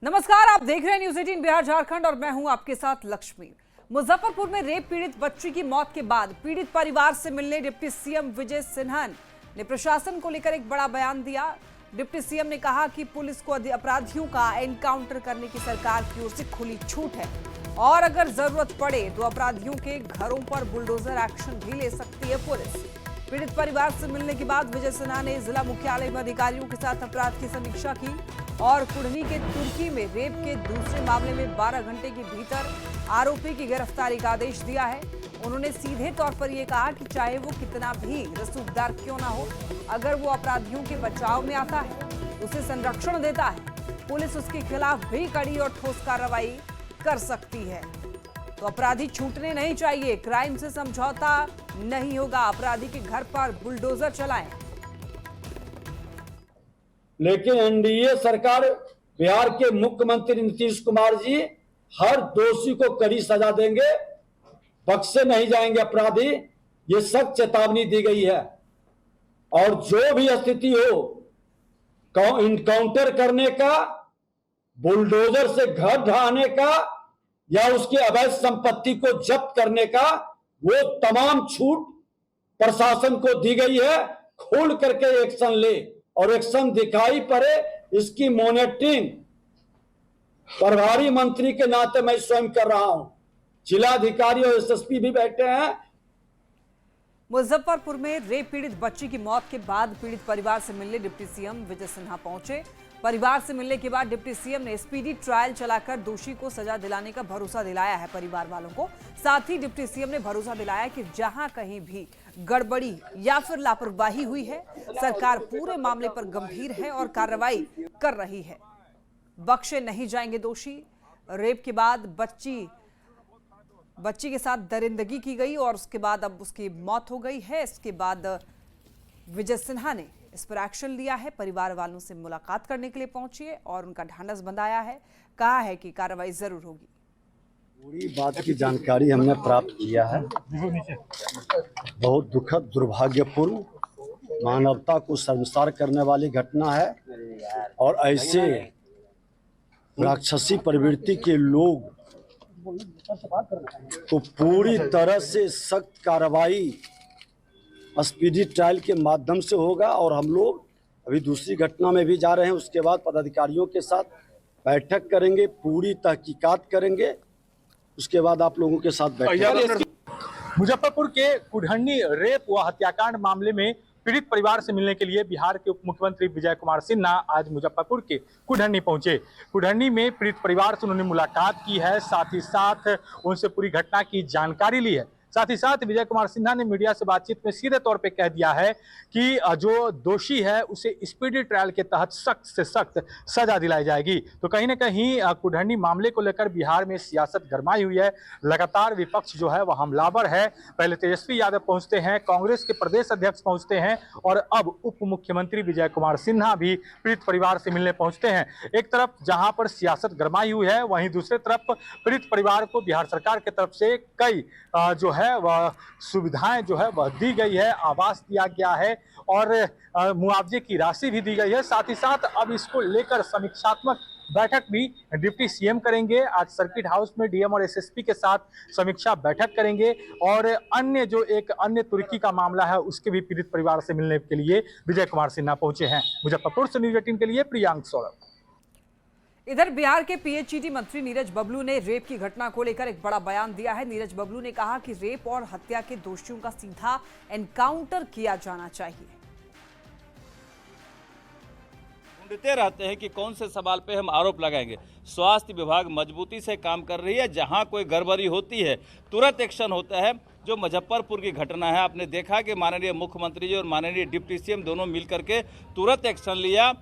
नमस्कार, आप देख रहे हैं न्यूज़ 18 बिहार झारखंड और मैं हूं आपके साथ लक्ष्मी। मुजफ्फरपुर में रेप पीड़ित बच्ची की मौत के बाद पीड़ित परिवार से मिलने डिप्टी सीएम विजय सिन्हा ने प्रशासन को लेकर एक बड़ा बयान दिया। डिप्टी सीएम ने कहा कि पुलिस को अपराधियों का एनकाउंटर करने की सरकार की ओर से खुली छूट है और अगर जरूरत पड़े तो अपराधियों के घरों पर बुलडोजर एक्शन भी ले सकती है पुलिस। पीड़ित परिवार से मिलने के बाद विजय सिन्हा ने जिला मुख्यालय में अधिकारियों के साथ अपराध की समीक्षा की और कुढ़नी के तुर्की में रेप के दूसरे मामले में 12 घंटे के भीतर आरोपी की गिरफ्तारी का आदेश दिया है। उन्होंने सीधे तौर पर यह कहा कि चाहे वो कितना भी रसूखदार क्यों ना हो, अगर वो अपराधियों के बचाव में आता है, उसे संरक्षण देता है, पुलिस उसके खिलाफ भी कड़ी और ठोस कार्रवाई कर सकती है। तो अपराधी छूटने नहीं चाहिए, क्राइम से समझौता नहीं होगा, अपराधी के घर पर बुलडोजर चलाएं। लेकिन एनडीए सरकार, बिहार के मुख्यमंत्री नीतीश कुमार जी हर दोषी को कड़ी सजा देंगे, बख्शे नहीं जाएंगे अपराधी, ये सख्त चेतावनी दी गई है। और जो भी स्थिति हो, इनकाउंटर करने का, बुलडोजर से घर ढहाने का या उसकी अवैध संपत्ति को जब्त करने का, वो तमाम छूट प्रशासन को दी गई है। खोल करके एक्शन ले और एक्शन दिखाई पड़े, इसकी मॉनिटरिंग प्रभारी मंत्री के नाते मैं स्वयं कर रहा हूं। जिलाधिकारी और एसएसपी भी बैठे हैं। मुजफ्फरपुर में रेप पीड़ित बच्ची की मौत के बाद पीड़ित परिवार से मिलने डिप्टी सीएम विजय सिन्हा पहुंचे। परिवार से मिलने के बाद डिप्टी सीएम ने स्पीडी ट्रायल चलाकर दोषी को सजा दिलाने का भरोसा दिलाया है परिवार वालों को। साथ ही डिप्टी सीएम ने भरोसा दिलाया कि जहां कहीं भी गड़बड़ी या फिर लापरवाही हुई है, सरकार पूरे मामले पर गंभीर है और कार्रवाई कर रही है। बख्शे नहीं जाएंगे दोषी। रेप के बाद बच्ची के साथ दरिंदगी की गई और उसके बाद अब उसकी मौत हो गई है। इसके बाद विजय सिन्हा ने इस पर एक्शन लिया है, परिवार वालों से मुलाकात करने के लिए पहुंची है और उनका ढांढस बंधाया है, कहा है कि कार्रवाई जरूर होगी। पूरी बात की जानकारी हमने प्राप्त किया है। बहुत दुखद, दुर्भाग्यपूर्ण, मानवता को शर्मसार करने वाली घटना है और ऐसे राक्षसी प्रवृत्ति के लोग तो पूरी तरह से सख्त कार्रवाई स्पीडी ट्रायल के माध्यम से होगा। और हम लोग अभी दूसरी घटना में भी जा रहे हैं, उसके बाद पदाधिकारियों के साथ बैठक करेंगे, पूरी तहकीकात करेंगे, उसके बाद आप लोगों के साथ बैठेंगे। मुजफ्फरपुर के कुढ़नी रेप व हत्याकांड मामले में पीड़ित परिवार से मिलने के लिए बिहार के उप मुख्यमंत्री विजय कुमार सिन्हा आज मुजफ्फरपुर के कुढ़नी पहुंचे। कुढ़नी में पीड़ित परिवार से उन्होंने मुलाकात की है, साथ ही साथ उनसे पूरी घटना की जानकारी ली है। साथ ही साथ विजय कुमार सिन्हा ने मीडिया से बातचीत में सीधे तौर पे कह दिया है कि जो दोषी है उसे स्पीडी ट्रायल के तहत सख्त से सख्त सजा दिलाई जाएगी। तो कहीं ना कहीं कुढ़नी मामले को लेकर बिहार में सियासत गरमाई हुई है। लगातार विपक्ष जो है वह हमलावर है। पहले तेजस्वी यादव पहुंचते हैं, कांग्रेस के प्रदेश अध्यक्ष पहुंचते हैं और अब उप मुख्यमंत्री विजय कुमार सिन्हा भी पीड़ित परिवार से मिलने पहुंचते हैं। एक तरफ जहां पर सियासत गरमाई हुई है, वहीं दूसरी तरफ पीड़ित परिवार को बिहार सरकार की तरफ से कई जो है वह सुविधाएं जो है वह दी गई है, आवास दिया गया है और मुआवजे की राशि भी दी गई है। साथ ही साथ अब इसको लेकर समीक्षात्मक बैठक भी डिप्टी सीएम करेंगे। आज सर्किट हाउस में डीएम और एसएसपी के साथ समीक्षा बैठक करेंगे और अन्य तुर्की का मामला है उसके भी पीड़ित परिवार से मिलने के लिए विजय कुमार सिन्हा पहुंचे हैं। मुजफ्फरपुर से न्यूज़ 18 के लिए प्रियांक सौरभ। इधर बिहार के पीएचईडी मंत्री नीरज बबलू ने रेप की घटना को लेकर एक बड़ा बयान दिया है। नीरज बबलू ने कहा कि रेप और हत्या के दोषियों का सीधा एनकाउंटर किया जाना चाहिए। ढूंढते रहते हैं कि कौन से सवाल पे हम आरोप लगाएंगे। स्वास्थ्य विभाग मजबूती से काम कर रही है, जहां कोई गड़बड़ी होती है तुरंत एक्शन होता है। जो मुजफ्फरपुर की घटना है, आपने देखा कि माननीय मुख्यमंत्री जी और माननीय डिप्टी सीएम दोनों मिलकर के तुरंत एक्शन लिया।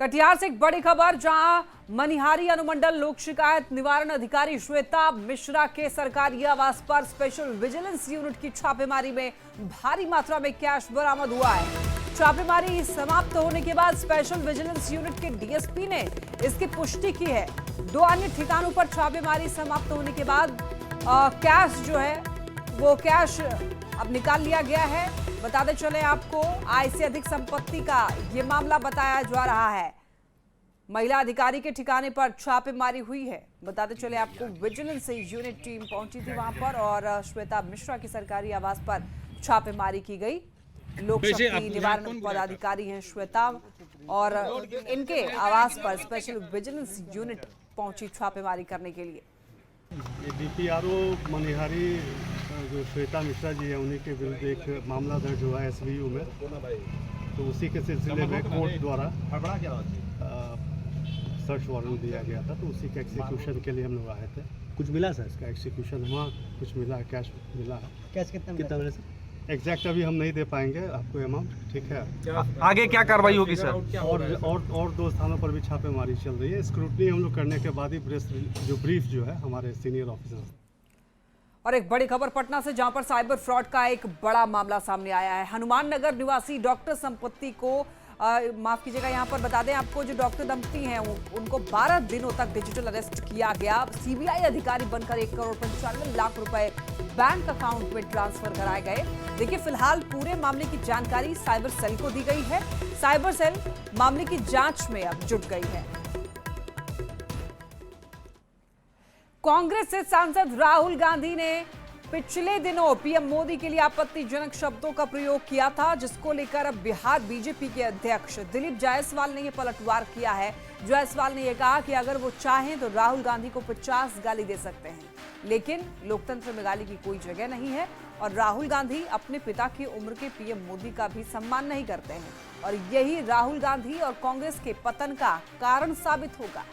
कटिहार से एक बड़ी खबर, जहां मनिहारी अनुमंडल लोक शिकायत निवारण अधिकारी श्वेता मिश्रा के सरकारी आवास पर स्पेशल विजिलेंस यूनिट की छापेमारी में भारी मात्रा में कैश बरामद हुआ है। छापेमारी समाप्त होने के बाद स्पेशल विजिलेंस यूनिट के डीएसपी ने इसकी पुष्टि की है। 2 अन्य ठिकानों पर छापेमारी समाप्त होने के बाद कैश जो है वो कैश अब निकाल लिया गया है। बताते चले आपको, आय से अधिक संपत्ति का ये मामला बताया जा रहा है। महिला अधिकारी के ठिकाने पर छापेमारी हुई है। बताते चले आपको, विजिलेंस यूनिट टीम पहुंची थी वहां पर और श्वेता मिश्रा की सरकारी आवास पर छापेमारी की गई। लोक शक्ति निवारण पदाधिकारी हैं श्वेता और इनके आवास पर स्पेशल विजिलेंस यूनिट पहुंची छापेमारी करने के लिए। डीपीआरओ मनिहारी जो श्वेता मिश्रा जी है, उन्हीं के विरुद्ध एक मामला दर्ज हुआ है एसवीयू में, तो उसी के सिलसिले में कोर्ट द्वारा सर्च वारंट दिया गया था, तो उसी के एग्जीक्यूशन के लिए हम लोग आए थे। कुछ मिला सर? इसका एग्जीक्यूशन हुआ, कुछ मिला, कैश मिला है। कैश कितना मिला सर? एग्जैक्ट अभी हम नहीं दे पाएंगे आपको अमाउंट, ठीक है। आगे क्या कार्रवाई होगी सर? और 2 स्थानों पर भी छापेमारी चल रही है। स्क्रूटनी हम लोग करने के बाद ही ब्रीफ जो है हमारे सीनियर ऑफिसर। और एक बड़ी खबर पटना से, जहां पर साइबर फ्रॉड का एक बड़ा मामला सामने आया है। हनुमान नगर निवासी डॉक्टर संपत्ति को माफ कीजिएगा, यहाँ पर बता दें आपको, जो डॉक्टर दंपति हैं उनको 12 दिनों तक डिजिटल अरेस्ट किया गया। सीबीआई अधिकारी बनकर 1,95,00,000 रुपए बैंक अकाउंट में ट्रांसफर कराए गए। देखिए, फिलहाल पूरे मामले की जानकारी साइबर सेल को दी गई है। साइबर सेल मामले की जांच में अब जुट गई है। कांग्रेस से सांसद राहुल गांधी ने पिछले दिनों पीएम मोदी के लिए आपत्तिजनक शब्दों का प्रयोग किया था, जिसको लेकर अब बिहार बीजेपी के अध्यक्ष दिलीप जायसवाल ने यह पलटवार किया है। जायसवाल ने यह कहा कि अगर वो चाहें तो राहुल गांधी को 50 गाली दे सकते हैं, लेकिन लोकतंत्र में गाली की कोई जगह नहीं है और राहुल गांधी अपने पिता की उम्र के पीएम मोदी का भी सम्मान नहीं करते हैं और यही राहुल गांधी और कांग्रेस के पतन का कारण साबित होगा।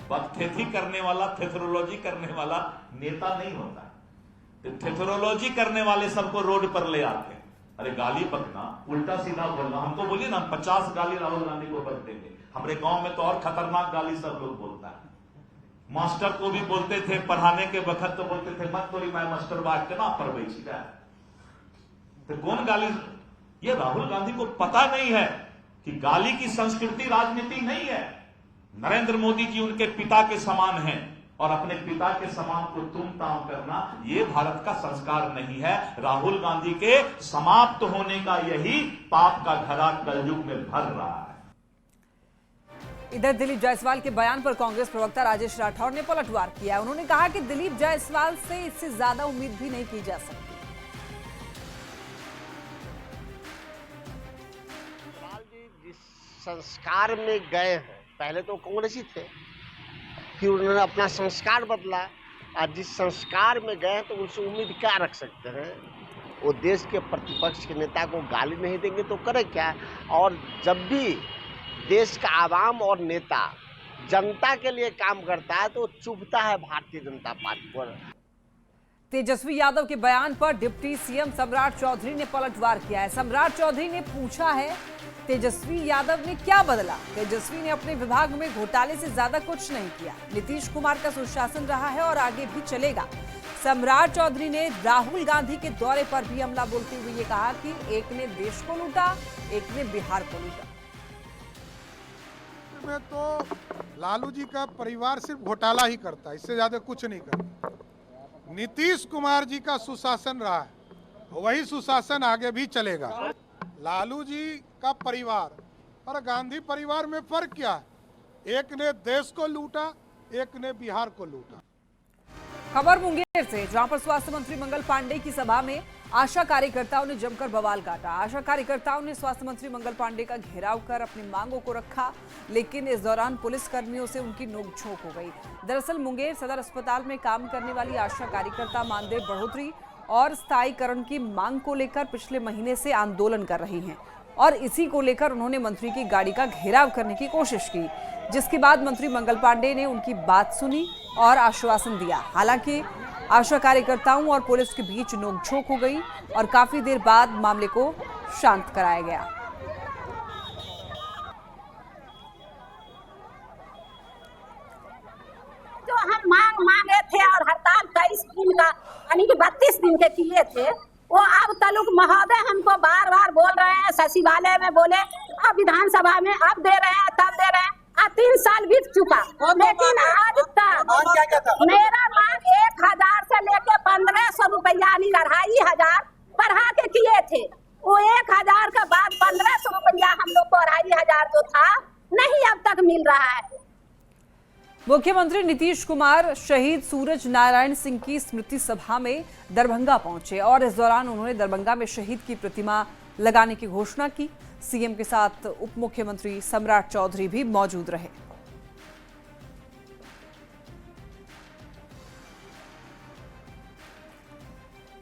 बदखेती करने वाला, थेथरोलॉजी करने वाला नेता नहीं होता है। थेथरोलॉजी करने वाले सबको रोड पर ले आते हैं। अरे गाली बकना, उल्टा सीधा बोलना, हमको बोलिए ना 50 गाली राहुल गांधी को बक देंगे। हमारे गांव में तो और खतरनाक गाली सब लोग बोलता है। मास्टर को भी बोलते थे, पढ़ाने के वक्त तो बोलते थे मत तोरी मैं मास्टर बात के ना पर बैठी है। तो कौन गाली? ये राहुल गांधी को पता नहीं है कि गाली की संस्कृति राजनीति नहीं है। नरेंद्र मोदी जी उनके पिता के समान हैं और अपने पिता के समान को तुम ताम करना ये भारत का संस्कार नहीं है। राहुल गांधी के समाप्त होने का यही पाप का घड़ा कलयुग में भर रहा है। इधर दिलीप जायसवाल के बयान पर कांग्रेस प्रवक्ता राजेश राठौर ने पलटवार किया। उन्होंने कहा कि दिलीप जायसवाल से इससे ज्यादा उम्मीद भी नहीं की जा सकती। जिस संस्कार में गए हैं, पहले तो कांग्रेसी थे, फिर उन्होंने अपना संस्कार बदला और जिस संस्कार में गए तो उनसे उम्मीद क्या रख सकते हैं? वो देश के प्रतिपक्ष के नेता को गाली नहीं देंगे तो करे क्या? और जब भी देश का आवाम और नेता जनता के लिए काम करता है तो चुभता है भारतीय जनता पार्टी पर। तेजस्वी यादव के बयान पर डिप्टी सीएम सम्राट चौधरी ने पलटवार किया है। सम्राट चौधरी ने पूछा है तेजस्वी यादव ने क्या बदला। तेजस्वी ने अपने विभाग में घोटाले से ज्यादा कुछ नहीं किया। नीतीश कुमार का सुशासन रहा है और आगे भी चलेगा। सम्राट चौधरी ने राहुल गांधी के दौरे पर भी हमला बोलते हुए ये कहा कि एक ने देश को लूटा, एक ने बिहार को लूटा। में तो लालू जी का परिवार सिर्फ घोटाला ही करता है, इससे ज्यादा कुछ नहीं करता। नीतीश कुमार जी का सुशासन रहा है, वही सुशासन आगे भी चलेगा। लालू जी का परिवार और गांधी परिवार में फर्क क्या है? एक ने देश को लूटा, एक ने बिहार को लूटा। खबर मुंगेर से, जहां पर स्वास्थ्य मंत्री मंगल पांडे की सभा में आशा कार्यकर्ताओं ने जमकर बवाल काटा। आशा कार्यकर्ताओं ने स्वास्थ्य मंत्री मंगल पांडे का घेराव कर अपनी मांगों को रखा, लेकिन इस दौरान पुलिस कर्मियों से उनकी नोकझोंक हो गई। दरअसल मुंगेर सदर अस्पताल में काम करने वाली आशा कार्यकर्ता मानदेय बढ़ोतरी और स्थायीकरण की मांग को लेकर पिछले महीने से आंदोलन कर रही हैं और इसी को लेकर उन्होंने मंत्री की गाड़ी का घेराव करने की कोशिश की, जिसके बाद मंत्री मंगल पांडे ने उनकी बात सुनी और आश्वासन दिया। हालांकि आशा कार्यकर्ताओं और पुलिस के बीच नोकझोंक हो गई और काफी देर बाद मामले को शांत कराया गया। जो हम मांगे थे और हड़ताल 23 दिन का यानी कि 32 दिन के किए थे, वो अब तलुक महोदय हमको बार बार बोल रहे हैं, सचिवालय में बोले, अब विधानसभा में अब दे रहे हैं, तब दे रहे हैं। 3 साल बीत चुका, लेकिन आज तक मेरा मांग 1000 से लेके 1500 रुपया यानी 2500 बढ़ा के किए थे। वो 1000 के बाद 1500 रुपया हम लोग को 2500 जो था नहीं अब मुख्यमंत्री नीतीश कुमार शहीद सूरज नारायण सिंह की स्मृति सभा में दरभंगा पहुंचे और इस दौरान उन्होंने दरभंगा में शहीद की प्रतिमा लगाने की घोषणा की। सीएम के साथ उप मुख्यमंत्री सम्राट चौधरी भी मौजूद रहे।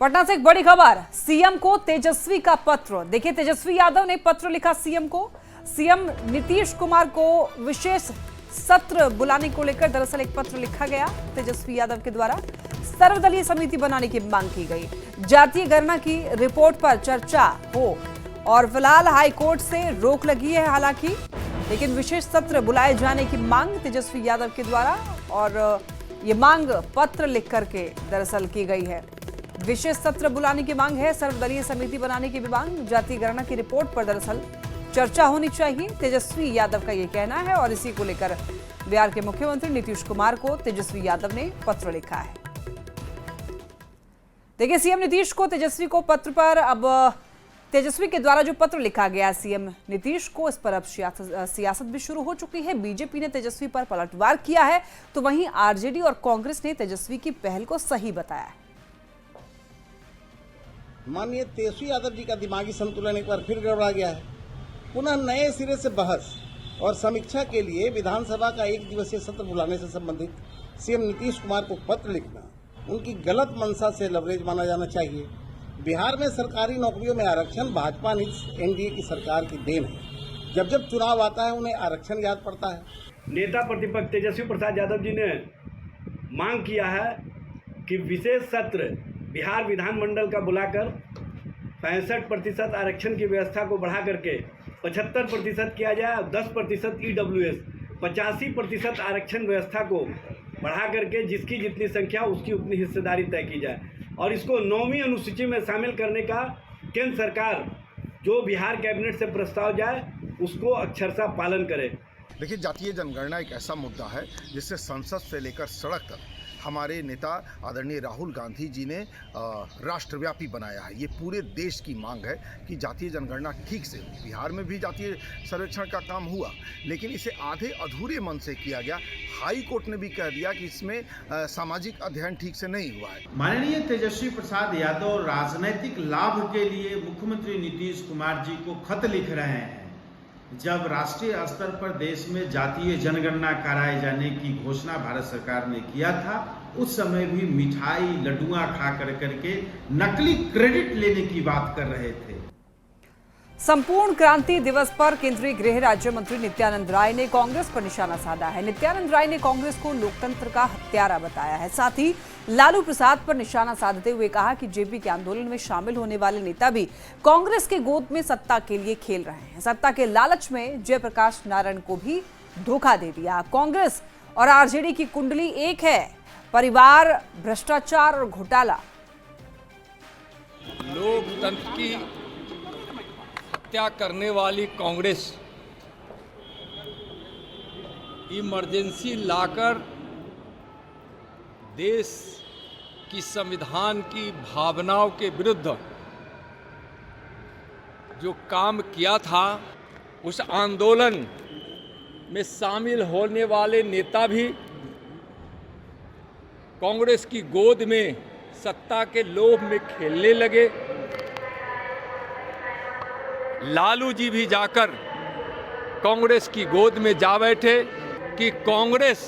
पटना से एक बड़ी खबर, सीएम को तेजस्वी का पत्र। देखिए, तेजस्वी यादव ने पत्र लिखा सीएम को। सीएम नीतीश कुमार को विशेष सत्र बुलाने को लेकर दरअसल एक पत्र लिखा गया तेजस्वी यादव के द्वारा। सर्वदलीय समिति बनाने की मांग की गई, जातीय गणना की रिपोर्ट पर चर्चा हो और फिलहाल हाईकोर्ट से रोक लगी है हालांकि, लेकिन विशेष सत्र बुलाए जाने की मांग तेजस्वी यादव के द्वारा और ये मांग पत्र लिख करके दरअसल की गई है। विशेष सत्र बुलाने की मांग है, सर्वदलीय समिति बनाने की भी मांग, जातीय गणना की रिपोर्ट पर दरअसल चर्चा होनी चाहिए, तेजस्वी यादव का ये कहना है और इसी को लेकर बिहार के मुख्यमंत्री नीतीश कुमार को तेजस्वी यादव ने पत्र लिखा है। देखिए, सीएम नीतीश को तेजस्वी को पत्र पर अब तेजस्वी के द्वारा जो पत्र लिखा गया सीएम नीतीश को, इस पर अब सियासत भी शुरू हो चुकी है। बीजेपी ने तेजस्वी पर पलटवार किया है तो वहीं आरजेडी और कांग्रेस ने तेजस्वी की पहल को सही बताया है। माननीय तेजस्वी यादव जी का दिमागी संतुलन एक बार फिर गड़बड़ा गया है। पुनः नए सिरे से बहस और समीक्षा के लिए विधानसभा का एक दिवसीय सत्र बुलाने से संबंधित सीएम नीतीश कुमार को पत्र लिखना उनकी गलत मंशा से लवरेज माना जाना चाहिए। बिहार में सरकारी नौकरियों में आरक्षण भाजपा एनडीए की सरकार की देन है। जब जब चुनाव आता है उन्हें आरक्षण याद पड़ता है। नेता प्रतिपक्ष तेजस्वी प्रसाद यादव जी ने मांग किया है कि विशेष सत्र बिहार विधानमंडल का बुलाकर 65% आरक्षण की व्यवस्था को बढ़ा करके 75% किया जाए और 10% EWS 85% आरक्षण व्यवस्था को बढ़ा करके जिसकी जितनी संख्या उसकी उतनी हिस्सेदारी तय की जाए और इसको 9वीं अनुसूची में शामिल करने का केंद्र सरकार जो बिहार कैबिनेट से प्रस्ताव जाए उसको अक्षरशः पालन करे। देखिए, जातीय जनगणना एक ऐसा मुद्दा है जिससे संसद से लेकर सड़क तक हमारे नेता आदरणीय राहुल गांधी जी ने राष्ट्रव्यापी बनाया है। ये पूरे देश की मांग है कि जातीय जनगणना ठीक से हो। बिहार में भी जातीय सर्वेक्षण का काम हुआ लेकिन इसे आधे अधूरे मन से किया गया। हाई कोर्ट ने भी कह दिया कि इसमें सामाजिक अध्ययन ठीक से नहीं हुआ है। माननीय तेजस्वी प्रसाद यादव राजनीतिक लाभ के लिए मुख्यमंत्री नीतीश कुमार जी को खत लिख रहे हैं। जब राष्ट्रीय स्तर पर देश में जातीय जनगणना कराए जाने की घोषणा भारत सरकार ने किया था, उस समय भी मिठाई लड्डुआ खा करके नकली क्रेडिट लेने की बात कर रहे थे। संपूर्ण क्रांति दिवस पर केंद्रीय गृह राज्य मंत्री नित्यानंद राय ने कांग्रेस पर निशाना साधा है। नित्यानंद राय ने कांग्रेस को लोकतंत्र का हत्यारा बताया है। साथ ही लालू प्रसाद पर निशाना साधते हुए कहा कि जेपी के आंदोलन में शामिल होने वाले नेता भी कांग्रेस के गोद में सत्ता के लिए खेल रहे हैं। सत्ता के लालच में जयप्रकाश नारायण को भी धोखा दे दिया। कांग्रेस और आरजेडी की कुंडली एक है, परिवार, भ्रष्टाचार और घोटाला। लोकतंत्र की हत्या करने वाली कांग्रेस इमरजेंसी लाकर देश की संविधान की भावनाओं के विरुद्ध जो काम किया था, उस आंदोलन में शामिल होने वाले नेता भी कांग्रेस की गोद में सत्ता के लोभ में खेलने लगे। लालू जी भी जाकर कांग्रेस की गोद में जा बैठे कि कांग्रेस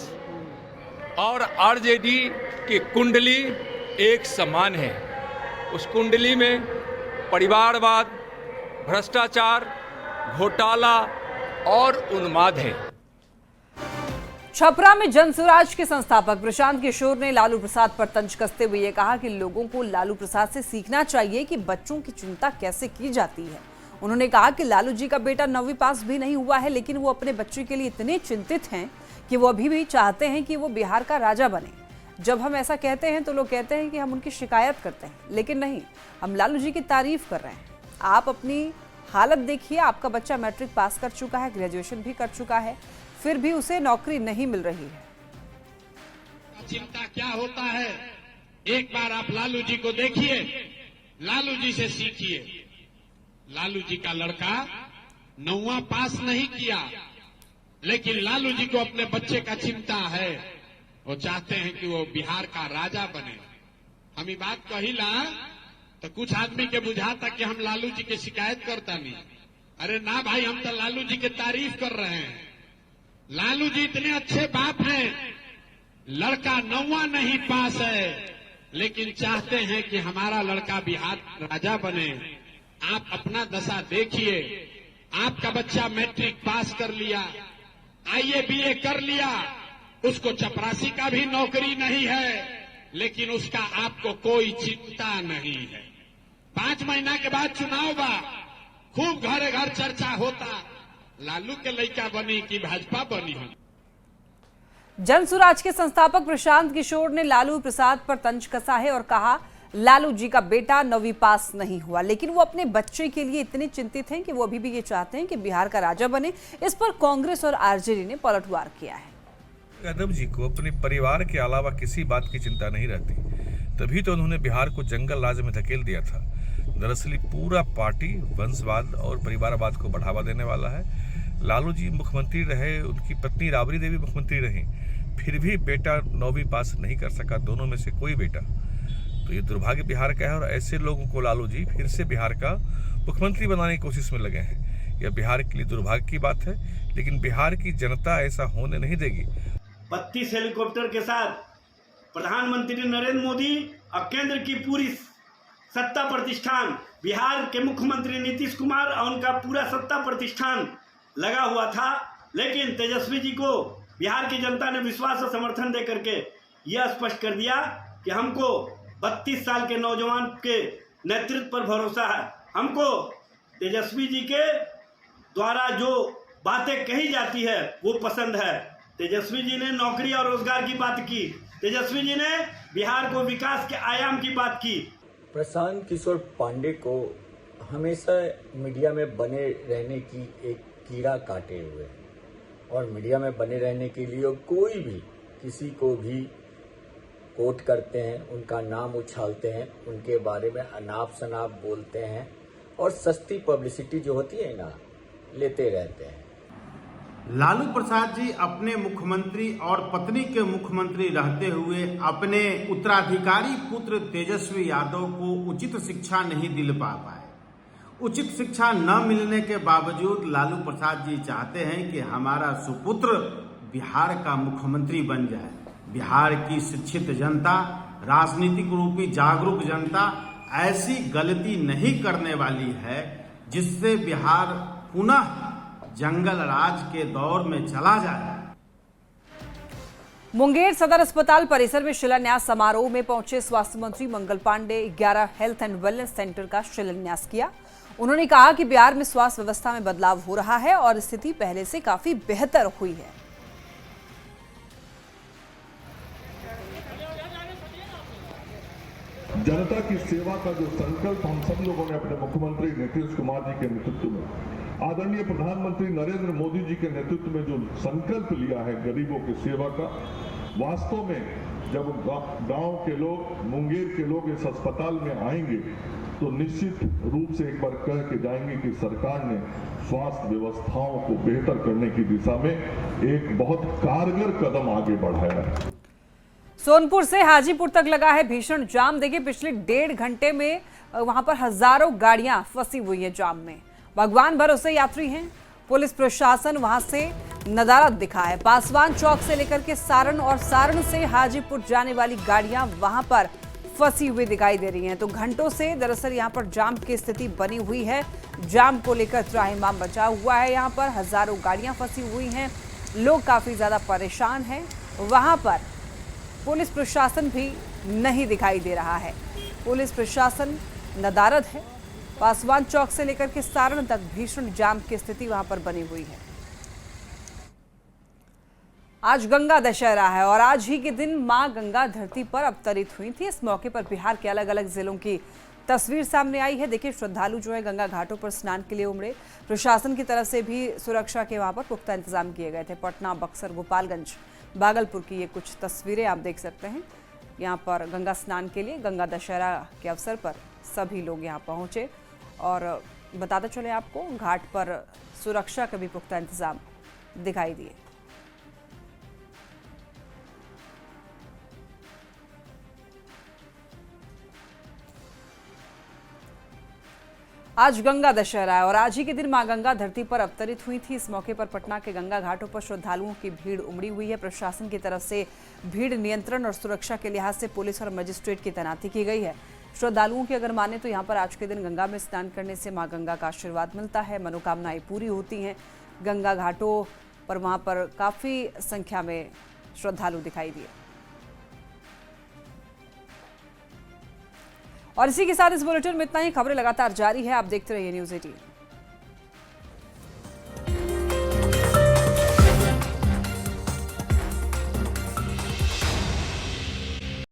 और आरजेडी की कुंडली एक समान है। उस कुंडली में परिवारवाद, भ्रष्टाचार, घोटाला और उन्माद है। छपरा में जनसुराज के संस्थापक प्रशांत किशोर ने लालू प्रसाद पर तंज कसते हुए ये कहा कि लोगों को लालू प्रसाद से सीखना चाहिए कि बच्चों की चिंता कैसे की जाती है। उन्होंने कहा कि लालू जी का बेटा 9वीं पास भी नहीं हुआ है, लेकिन वो अपने बच्चे के लिए इतने चिंतित हैं कि वो अभी भी चाहते हैं कि वो बिहार का राजा बने। जब हम ऐसा कहते हैं तो लोग कहते हैं कि हम उनकी शिकायत करते हैं, लेकिन नहीं, हम लालू जी की तारीफ कर रहे हैं। आप अपनी हालत देखिए, आपका बच्चा मैट्रिक पास कर चुका है, ग्रेजुएशन भी कर चुका है, फिर भी उसे नौकरी नहीं मिल रही है। चिंता क्या होता है, एक बार आप लालू जी को देखिए, लालू जी से सीखिए। लालू जी का लड़का 9वां पास नहीं किया, लेकिन लालू जी को अपने बच्चे का चिंता है। वो चाहते हैं कि वो बिहार का राजा बने। हम ये बात कहिला तो कुछ आदमी के बुझाता कि हम लालू जी की शिकायत करता नहीं। अरे ना भाई, हम तो लालू जी की तारीफ कर रहे हैं। लालू जी इतने अच्छे बाप हैं, लड़का 9वां नहीं पास है, लेकिन चाहते हैं कि हमारा लड़का बिहार राजा बने। आप अपना दशा देखिए, आपका बच्चा मैट्रिक पास कर लिया, आईए बीए कर लिया, उसको चपरासी का भी नौकरी नहीं है, लेकिन उसका आपको कोई चिंता नहीं है। 5 महीना के बाद चुनाव बा, खूब घरे घर चर्चा होता, लालू के लड़का बनी कि भाजपा बनी हो। जन सुराज के संस्थापक प्रशांत किशोर ने लालू प्रसाद पर तंज कसा है और कहा लालू जी का बेटा 9वीं पास नहीं हुआ, लेकिन वो अपने बच्चे के लिए इतने चिंतित हैं कि वो अभी भी ये चाहते हैं कि बिहार का राजा बने। इस पर कांग्रेस और आरजेडी ने पलटवार किया है। यादव जी को अपने परिवार के अलावा किसी बात की चिंता नहीं रहती, तभी तो उन्होंने बिहार को जंगल राज में धकेल दिया था। दरअसल पूरा पार्टी वंशवाद और परिवारवाद को बढ़ावा देने वाला है। लालू जी मुख्यमंत्री रहे, उनकी पत्नी राबड़ी देवी मुख्यमंत्री रही, फिर भी बेटा 9वीं पास नहीं कर सका, दोनों में से कोई बेटा। तो ये दुर्भाग्य बिहार का है और ऐसे लोगों को लालू जी फिर से बिहार का मुख्यमंत्री बनाने की कोशिश में लगे हैं। यह बिहार के लिए दुर्भाग्य की बात है, लेकिन बिहार की जनता ऐसा होने नहीं देगी। 32 हेलीकॉप्टर के साथ प्रधानमंत्री नरेंद्र मोदी और केंद्र की पूरी सत्ता प्रतिष्ठान, बिहार के मुख्यमंत्री नीतीश कुमार और उनका पूरा सत्ता प्रतिष्ठान लगा हुआ था, लेकिन तेजस्वी जी को बिहार की जनता ने विश्वास और समर्थन दे करके यह स्पष्ट कर दिया कि हमको 32 साल के नौजवान के नेतृत्व पर भरोसा है। हमको तेजस्वी जी के द्वारा जो बातें कही जाती है वो पसंद है। तेजस्वी जी ने नौकरी और रोजगार की बात की, तेजस्वी जी ने बिहार को विकास के आयाम की बात की। प्रशांत किशोर पांडे को हमेशा मीडिया में बने रहने की एक कीड़ा काटे हुए हैं और मीडिया में बने रहने के लिए कोई भी किसी को भी कोट करते हैं, उनका नाम उछालते हैं, उनके बारे में अनाप शनाप बोलते हैं और सस्ती पब्लिसिटी जो होती है ना, लेते रहते हैं। लालू प्रसाद जी अपने मुख्यमंत्री और पत्नी के मुख्यमंत्री रहते हुए अपने उत्तराधिकारी पुत्र तेजस्वी यादव को उचित शिक्षा नहीं दिल पा पाए। उचित शिक्षा न मिलने के बावजूद लालू प्रसाद जी चाहते हैं कि हमारा सुपुत्र बिहार का मुख्यमंत्री बन जाए। बिहार की शिक्षित जनता, राजनीतिक रूपी जागरूक जनता ऐसी गलती नहीं करने वाली है जिससे बिहार पुनः जंगल राज के दौर में चला जाए। मुंगेर सदर अस्पताल परिसर में शिलान्यास समारोह में पहुंचे स्वास्थ्य मंत्री Mangal Pandey 11 health and wellness centre का शिलान्यास किया। उन्होंने कहा कि बिहार में स्वास्थ्य व्यवस्था में बदलाव हो रहा है और स्थिति पहले से काफी बेहतर हुई है। जनता की सेवा का जो संकल्प हम सब लोगों ने अपने मुख्यमंत्री नीतीश कुमार जी के नेतृत्व में, आदरणीय प्रधानमंत्री नरेंद्र मोदी जी के नेतृत्व में जो संकल्प लिया है गरीबों की सेवा का, वास्तव में जब गांव के लोग, मुंगेर के लोग इस अस्पताल में आएंगे तो निश्चित रूप से एक बार कह के जाएंगे कि सरकार ने स्वास्थ्य व्यवस्थाओं को बेहतर करने की दिशा में एक बहुत कारगर कदम आगे बढ़ाया है। सोनपुर से हाजीपुर तक लगा है भीषण जाम। देखिए, पिछले 1.5 घंटे में वहां पर हजारों गाड़ियां फंसी हुई है जाम में। भगवान भरोसे यात्री हैं। पुलिस प्रशासन वहां से नदारद दिखा है। पासवान चौक से लेकर के सारण और सारण से हाजीपुर जाने वाली गाड़ियां वहां पर फंसी हुई दिखाई दे रही हैं। तो घंटों से दरअसल यहां पर जाम की स्थिति बनी हुई है। जाम को लेकर त्राहिमाम बचा हुआ है। यहां पर हजारों गाड़ियां फंसी हुई हैं। लोग काफी ज्यादा परेशान हैं। वहां पर पुलिस प्रशासन भी नहीं दिखाई दे रहा है। पुलिस प्रशासन नदारद है। पासवान चौक से लेकर के सारण तक भीषण जाम की स्थिति वहां पर बनी हुई है। आज गंगा दशहरा है और आज ही के दिन मां गंगा धरती पर अवतरित हुई थी। इस मौके पर बिहार के अलग अलग जिलों की तस्वीर सामने आई है। देखिए, श्रद्धालु जो है गंगा घाटों पर स्नान के लिए उमड़े। प्रशासन की तरफ से भी सुरक्षा के वहां पर पुख्ता इंतजाम किए गए थे। पटना, बक्सर, गोपालगंज, भागलपुर की ये कुछ तस्वीरें आप देख सकते हैं। यहाँ पर गंगा स्नान के लिए गंगा दशहरा के अवसर पर सभी लोग यहाँ पहुँचे और बताते चले आपको घाट पर सुरक्षा का भी पुख्ता इंतजाम दिखाई दिए। आज गंगा दशहरा है और आज ही के दिन मां गंगा धरती पर अवतरित हुई थी। इस मौके पर पटना के गंगा घाटों पर श्रद्धालुओं की भीड़ उमड़ी हुई है। प्रशासन की तरफ से भीड़ नियंत्रण और सुरक्षा के लिहाज से पुलिस और मजिस्ट्रेट की तैनाती की गई है। श्रद्धालुओं की अगर माने तो यहाँ पर आज के दिन गंगा में स्नान करने से मां गंगा का आशीर्वाद मिलता है, मनोकामनाएं पूरी होती हैं। गंगा घाटों पर वहां पर काफी संख्या में श्रद्धालु दिखाई दिए। और इसी के साथ इस बुलेटिन में इतना ही। खबरें लगातार जारी है, आप देखते रहिए न्यूज़ 18।